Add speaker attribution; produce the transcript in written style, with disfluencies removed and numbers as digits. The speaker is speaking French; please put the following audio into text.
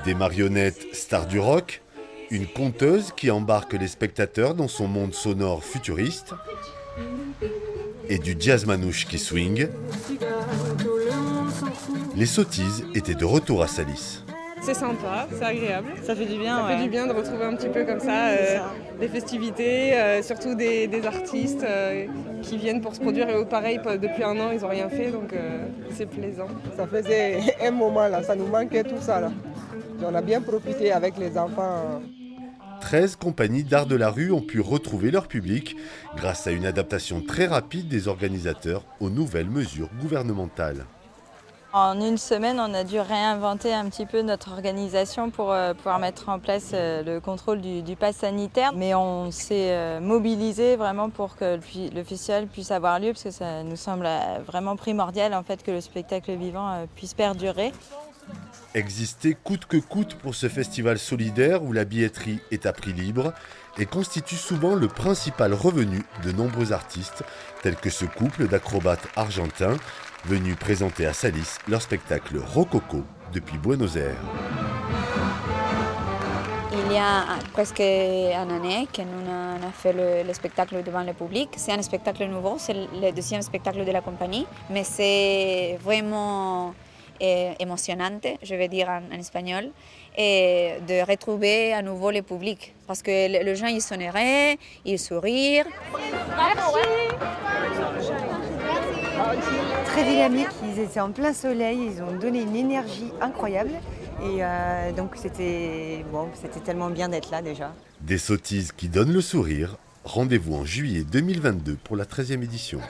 Speaker 1: Des marionnettes stars du rock, une conteuse qui embarque les spectateurs dans son monde sonore futuriste et du jazz manouche qui swing. Les sottises étaient de retour à Salis.
Speaker 2: C'est sympa, c'est agréable.
Speaker 3: Ça fait du bien,
Speaker 2: Ça fait du bien de retrouver un petit peu comme ça des festivités, surtout des artistes qui viennent pour se produire. Et pareil, depuis un an, ils n'ont rien fait, donc c'est plaisant.
Speaker 4: Ça faisait un moment, là, ça nous manquait tout ça. Là. On a bien profité avec les enfants.
Speaker 1: 13 compagnies d'art de la rue ont pu retrouver leur public grâce à une adaptation très rapide des organisateurs aux nouvelles mesures gouvernementales.
Speaker 3: En une semaine, on a dû réinventer un petit peu notre organisation pour pouvoir mettre en place le contrôle du pass sanitaire. Mais on s'est mobilisé vraiment pour que le festival puisse avoir lieu, parce que ça nous semble vraiment primordial en fait, que le spectacle vivant puisse perdurer.
Speaker 1: Exister coûte que coûte pour ce festival solidaire où la billetterie est à prix libre et constitue souvent le principal revenu de nombreux artistes, tels que ce couple d'acrobates argentins venus présenter à Salis leur spectacle Rococo depuis Buenos Aires.
Speaker 5: Il y a presque une année que nous on a fait le spectacle devant le public. C'est un spectacle nouveau, c'est le deuxième spectacle de la compagnie, mais c'est vraiment émotionnante, je vais dire en espagnol, et de retrouver à nouveau le public. Parce que les gens, ils s'honoraient, ils sourient.
Speaker 6: Très dynamiques, ils étaient en plein soleil, ils ont donné une énergie incroyable. Et donc c'était tellement bien d'être là déjà.
Speaker 1: Des sottises qui donnent le sourire. Rendez-vous en juillet 2022 pour la 13e édition.